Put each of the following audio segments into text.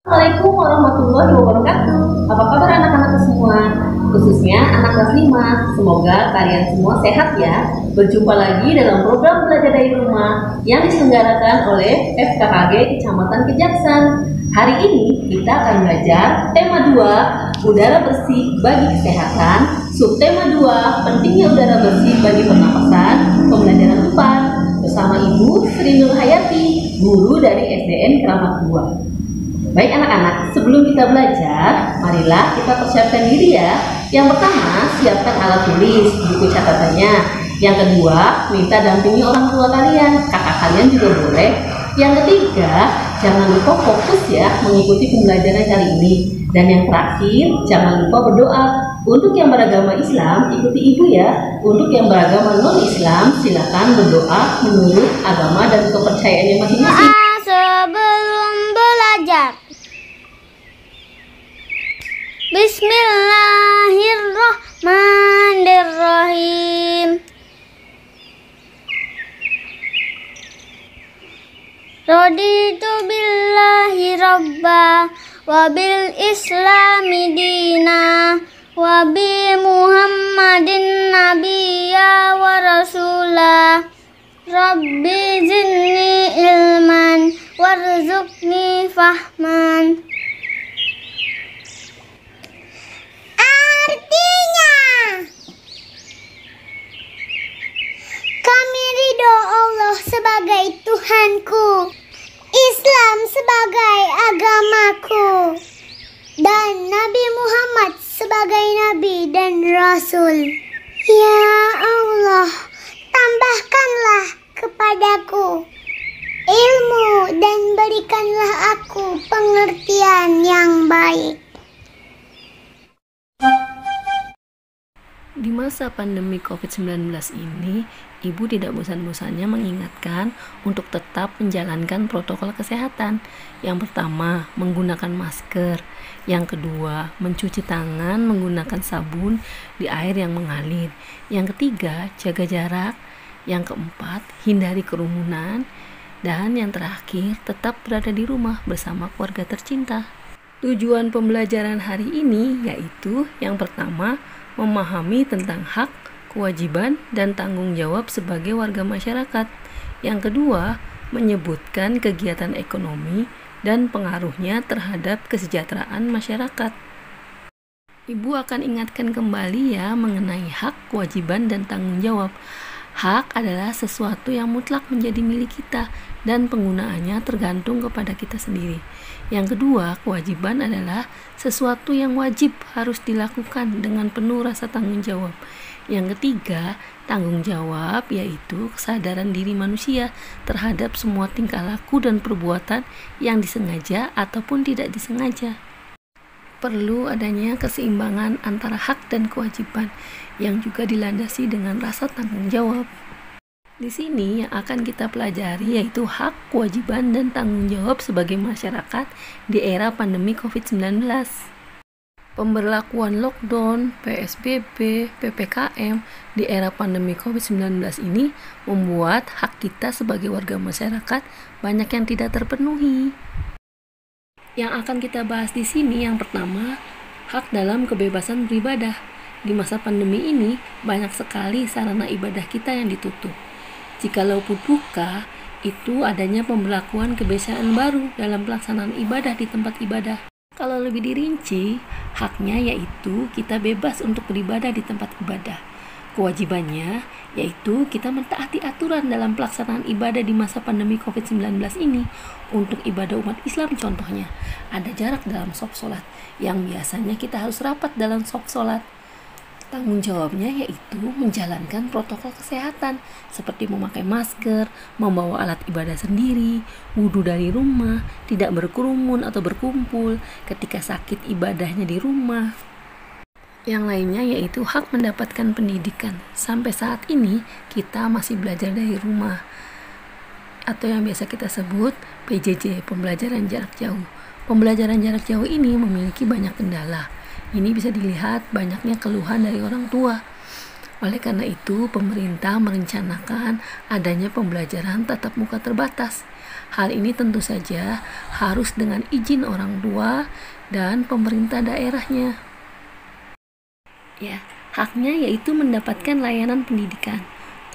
Assalamualaikum warahmatullahi wabarakatuh. Apa kabar anak-anak semua? Khususnya anak kelas 5. Semoga kalian semua sehat ya. Berjumpa lagi dalam program belajar dari rumah yang diselenggarakan oleh FKKG Kecamatan Kejaksan. Hari ini kita akan belajar tema 2, udara bersih bagi kesehatan. Subtema 2, pentingnya udara bersih bagi pernapasan. Pembelajaran 4 bersama Ibu Sri Nur Hayati, guru dari SDN Keramat 2. Baik anak-anak, sebelum kita belajar, marilah kita persiapkan diri ya. Yang pertama, siapkan alat tulis, buku catatannya. Yang kedua, minta dampingi orang tua kalian, kakak kalian juga boleh. Yang ketiga, jangan lupa fokus ya mengikuti pembelajaran kali ini. Dan yang terakhir, jangan lupa berdoa. Untuk yang beragama Islam, ikuti ibu ya. Untuk yang beragama non-Islam, silakan berdoa menurut agama dan kepercayaannya masing-masing. Sebelum belajar, Bismillahirrahmanirrahim. Raditu billahi rabba wa bil islami dina wa bi Muhammadin nabiyya wa rasulah. Rabbi zidni ilman warzuqni fahman. Artinya, kami ridho Allah sebagai Tuhanku, Islam sebagai agamaku, dan Nabi Muhammad sebagai Nabi dan Rasul. Ya Allah, tambahkanlah kepadaku ilmu dan berikanlah aku pengertian yang baik. Di masa pandemi COVID-19 ini, Ibu tidak bosan-bosannya mengingatkan untuk tetap menjalankan protokol kesehatan. Yang pertama, menggunakan masker. Yang kedua, mencuci tangan menggunakan sabun di air yang mengalir. Yang ketiga, jaga jarak. Yang keempat, hindari kerumunan. Dan yang terakhir, tetap berada di rumah bersama keluarga tercinta. Tujuan pembelajaran hari ini yaitu yang pertama, memahami tentang hak, kewajiban, dan tanggung jawab sebagai warga masyarakat. Yang kedua, menyebutkan kegiatan ekonomi dan pengaruhnya terhadap kesejahteraan masyarakat. Ibu akan ingatkan kembali ya mengenai hak, kewajiban, dan tanggung jawab. Hak adalah sesuatu yang mutlak menjadi milik kita dan penggunaannya tergantung kepada kita sendiri. Yang kedua, kewajiban adalah sesuatu yang wajib harus dilakukan dengan penuh rasa tanggung jawab. Yang ketiga, tanggung jawab yaitu kesadaran diri manusia terhadap semua tingkah laku dan perbuatan yang disengaja ataupun tidak disengaja. Perlu adanya keseimbangan antara hak dan kewajiban yang juga dilandasi dengan rasa tanggung jawab. Di sini yang akan kita pelajari yaitu hak, kewajiban, dan tanggung jawab sebagai masyarakat di era pandemi COVID-19. Pemberlakuan lockdown, PSBB, PPKM di era pandemi COVID-19 ini membuat hak kita sebagai warga masyarakat banyak yang tidak terpenuhi. Yang akan kita bahas di sini yang pertama, hak dalam kebebasan beribadah. Di masa pandemi ini, banyak sekali sarana ibadah kita yang ditutup. Jikalaupun buka, itu adanya pemberlakuan kebiasaan baru dalam pelaksanaan ibadah di tempat ibadah. Kalau lebih dirinci, haknya yaitu kita bebas untuk beribadah di tempat ibadah. Kewajibannya yaitu kita mentaati aturan dalam pelaksanaan ibadah di masa pandemi COVID-19 ini. Untuk ibadah umat Islam contohnya, ada jarak dalam saf sholat yang biasanya kita harus rapat dalam saf sholat. Tanggung jawabnya yaitu menjalankan protokol kesehatan seperti memakai masker, membawa alat ibadah sendiri, wudhu dari rumah, tidak berkerumun atau berkumpul, ketika sakit ibadahnya di rumah. Yang lainnya yaitu hak mendapatkan pendidikan. Sampai saat ini kita masih belajar dari rumah atau yang biasa kita sebut PJJ, pembelajaran jarak jauh. Pembelajaran jarak jauh ini memiliki banyak kendala. Ini bisa dilihat banyaknya keluhan dari orang tua. Oleh karena itu, pemerintah merencanakan adanya pembelajaran tatap muka terbatas. Hal ini tentu saja harus dengan izin orang tua dan pemerintah daerahnya. Ya, haknya yaitu mendapatkan layanan pendidikan.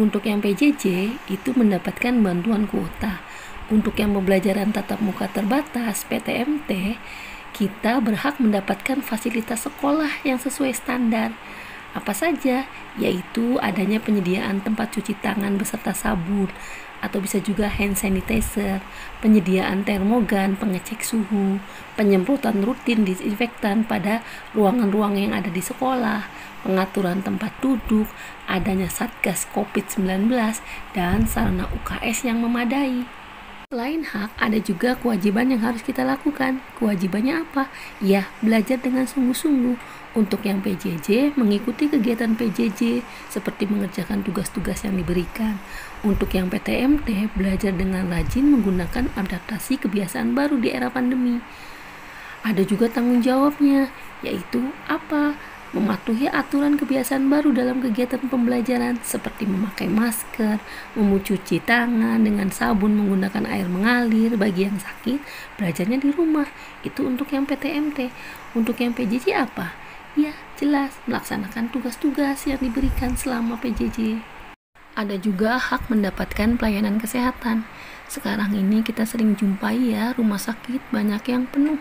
Untuk yang PJJ itu mendapatkan bantuan kuota. Untuk yang pembelajaran tatap muka terbatas PTMT, kita berhak mendapatkan fasilitas sekolah yang sesuai standar. Apa saja? Yaitu adanya penyediaan tempat cuci tangan beserta sabun, atau bisa juga hand sanitizer, penyediaan termogan, pengecek suhu, penyemprotan rutin disinfektan pada ruangan-ruangan yang ada di sekolah, pengaturan tempat duduk, adanya Satgas COVID-19, dan sarana UKS yang memadai. Selain hak, ada juga kewajiban yang harus kita lakukan. Kewajibannya apa? Ya, belajar dengan sungguh-sungguh. Untuk yang PJJ, mengikuti kegiatan PJJ seperti mengerjakan tugas-tugas yang diberikan. Untuk yang PTMT, belajar dengan rajin menggunakan adaptasi kebiasaan baru di era pandemi. Ada juga tanggung jawabnya, yaitu apa? Mematuhi aturan kebiasaan baru dalam kegiatan pembelajaran seperti memakai masker, mencuci tangan dengan sabun menggunakan air mengalir. Bagi yang sakit, belajarnya di rumah. Itu untuk yang PTMT. Untuk yang PJJ apa? Ya, jelas melaksanakan tugas-tugas yang diberikan selama PJJ. Ada juga hak mendapatkan pelayanan kesehatan. Sekarang ini kita sering jumpai ya, rumah sakit banyak yang penuh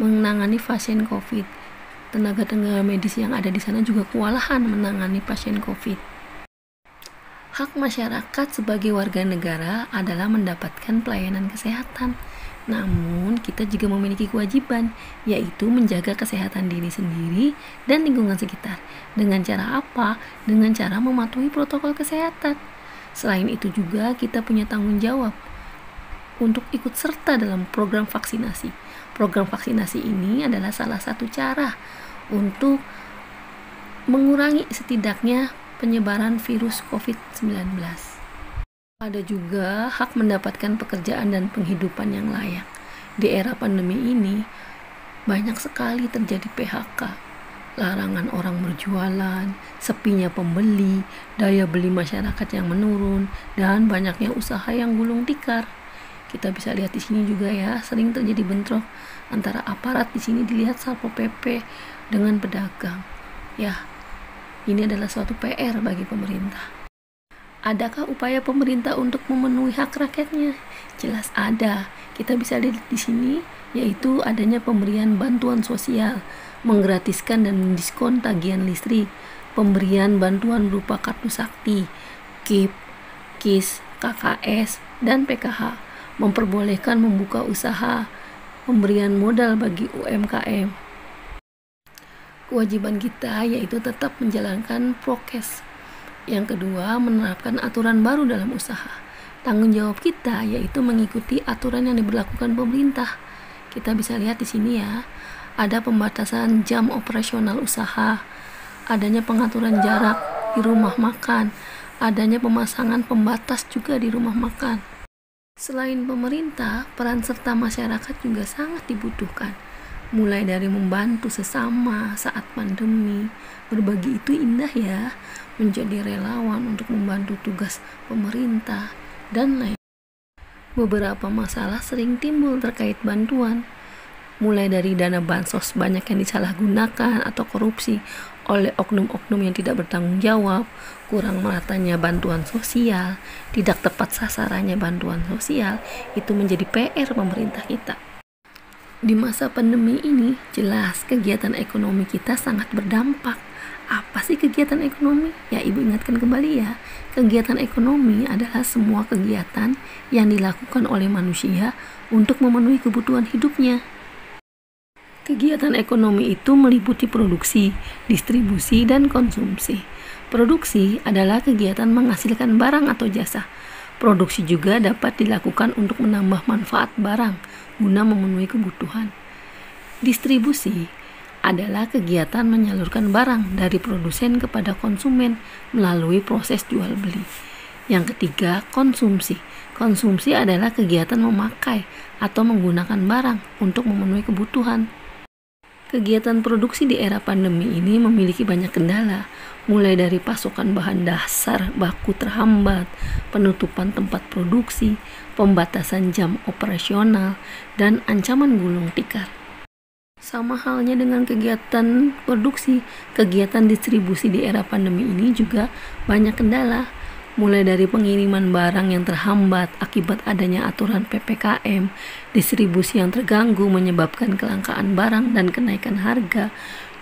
menangani pasien COVID. Tenaga-tenaga medis yang ada di sana juga kewalahan menangani pasien COVID. Hak masyarakat sebagai warga negara adalah mendapatkan pelayanan kesehatan. Namun, kita juga memiliki kewajiban, yaitu menjaga kesehatan diri sendiri dan lingkungan sekitar. Dengan cara apa? Dengan cara mematuhi protokol kesehatan. Selain itu juga kita punya tanggung jawab untuk ikut serta dalam program vaksinasi. Program vaksinasi ini adalah salah satu cara untuk mengurangi setidaknya penyebaran virus COVID-19. Ada juga hak mendapatkan pekerjaan dan penghidupan yang layak. Di era pandemi ini, banyak sekali terjadi PHK, larangan orang berjualan, sepinya pembeli, daya beli masyarakat yang menurun, dan banyaknya usaha yang gulung tikar. Kita bisa lihat di sini juga ya, sering terjadi bentrok antara aparat. Di sini dilihat Satpol PP dengan pedagang. Ya, ini adalah suatu PR bagi pemerintah. Adakah upaya pemerintah untuk memenuhi hak rakyatnya? Jelas ada. Kita bisa lihat di sini, yaitu adanya pemberian bantuan sosial, menggratiskan dan mendiskon tagihan listrik, pemberian bantuan berupa kartu sakti, KIP, KIS, KKS, dan PKH, memperbolehkan membuka usaha, pemberian modal bagi UMKM. Kewajiban kita yaitu tetap menjalankan prokes. Yang kedua, menerapkan aturan baru dalam usaha. Tanggung jawab kita yaitu mengikuti aturan yang diberlakukan pemerintah. Kita bisa lihat di sini ya, ada pembatasan jam operasional usaha, adanya pengaturan jarak di rumah makan, adanya pemasangan pembatas juga di rumah makan. Selain pemerintah, peran serta masyarakat juga sangat dibutuhkan. Mulai dari membantu sesama saat pandemi, berbagi itu indah ya, menjadi relawan untuk membantu tugas pemerintah, dan lain. Beberapa masalah sering timbul terkait bantuan, mulai dari dana bansos banyak yang disalahgunakan atau korupsi oleh oknum-oknum yang tidak bertanggung jawab, kurang meratanya bantuan sosial, tidak tepat sasarannya bantuan sosial, itu menjadi PR pemerintah kita. Di masa pandemi ini, jelas kegiatan ekonomi kita sangat berdampak. Apa sih kegiatan ekonomi? Ya, Ibu ingatkan kembali ya. Kegiatan ekonomi adalah semua kegiatan yang dilakukan oleh manusia untuk memenuhi kebutuhan hidupnya. Kegiatan ekonomi itu meliputi produksi, distribusi, dan konsumsi. Produksi adalah kegiatan menghasilkan barang atau jasa. Produksi juga dapat dilakukan untuk menambah manfaat barang guna memenuhi kebutuhan. Distribusi adalah kegiatan menyalurkan barang dari produsen kepada konsumen melalui proses jual beli. Yang ketiga, konsumsi. Konsumsi adalah kegiatan memakai atau menggunakan barang untuk memenuhi kebutuhan. Kegiatan produksi di era pandemi ini memiliki banyak kendala, mulai dari pasokan bahan dasar baku terhambat, penutupan tempat produksi, pembatasan jam operasional, dan ancaman gulung tikar. Sama halnya dengan kegiatan produksi, kegiatan distribusi di era pandemi ini juga banyak kendala, mulai dari pengiriman barang yang terhambat akibat adanya aturan PPKM, distribusi yang terganggu menyebabkan kelangkaan barang dan kenaikan harga,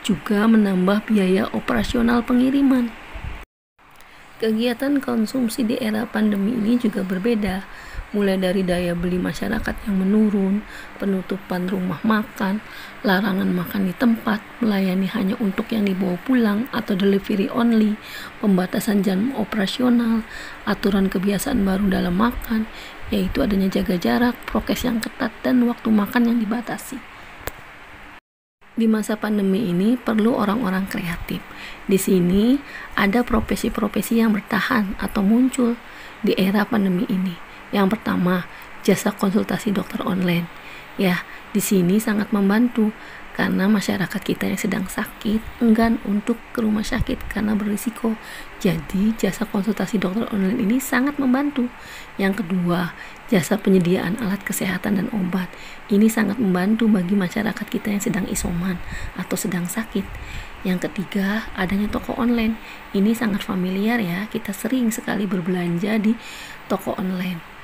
juga menambah biaya operasional pengiriman. Kegiatan konsumsi di era pandemi ini juga berbeda, mulai dari daya beli masyarakat yang menurun, penutupan rumah makan, larangan makan di tempat, melayani hanya untuk yang dibawa pulang atau delivery only, pembatasan jam operasional, aturan kebiasaan baru dalam makan, yaitu adanya jaga jarak, prokes yang ketat, dan waktu makan yang dibatasi. Di masa pandemi ini perlu orang-orang kreatif. Di sini ada profesi-profesi yang bertahan atau muncul di era pandemi ini. Yang pertama, jasa konsultasi dokter online. Ya, di sini sangat membantu karena masyarakat kita yang sedang sakit enggan untuk ke rumah sakit karena berisiko. Jadi, jasa konsultasi dokter online ini sangat membantu. Yang kedua, jasa penyediaan alat kesehatan dan obat. Ini sangat membantu bagi masyarakat kita yang sedang isoman atau sedang sakit. Yang ketiga, adanya toko online. Ini sangat familiar ya, kita sering sekali berbelanja di toko online.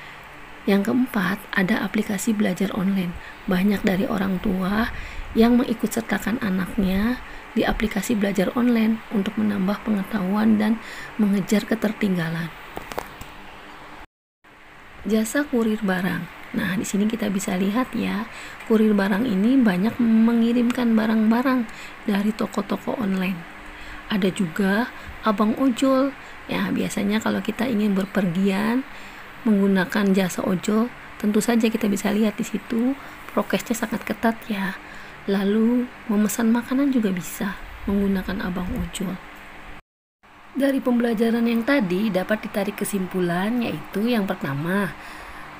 Yang keempat, ada aplikasi belajar online. Banyak dari orang tua yang mengikutsertakan anaknya di aplikasi belajar online untuk menambah pengetahuan dan mengejar ketertinggalan. Jasa kurir barang. Nah, di sini kita bisa lihat ya, kurir barang ini banyak mengirimkan barang-barang dari toko-toko online. Ada juga abang ojol. Ya, biasanya kalau kita ingin berpergian menggunakan jasa ojol, tentu saja kita bisa lihat di situ prokesnya sangat ketat ya. Lalu memesan makanan juga bisa menggunakan abang ojol. Dari pembelajaran yang tadi dapat ditarik kesimpulan, yaitu yang pertama,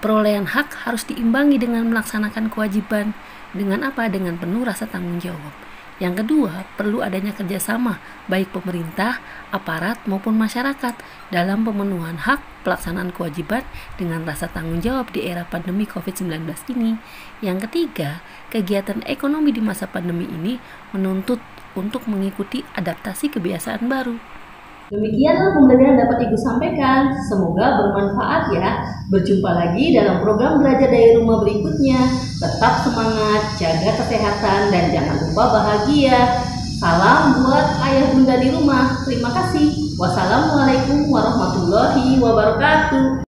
perolehan hak harus diimbangi dengan melaksanakan kewajiban. Dengan apa? Dengan penuh rasa tanggung jawab. Yang kedua, perlu adanya kerjasama baik pemerintah, aparat maupun masyarakat dalam pemenuhan hak pelaksanaan kewajiban dengan rasa tanggung jawab di era pandemi COVID-19 ini. Yang ketiga, kegiatan ekonomi di masa pandemi ini menuntut untuk mengikuti adaptasi kebiasaan baru. Demikianlah pembelajaran dapat Ibu sampaikan. Semoga bermanfaat ya. Berjumpa lagi dalam program belajar dari rumah berikutnya. Tetap semangat, jaga kesehatan, dan jangan lupa bahagia. Salam buat ayah bunda di rumah. Terima kasih. Wassalamualaikum warahmatullahi wabarakatuh.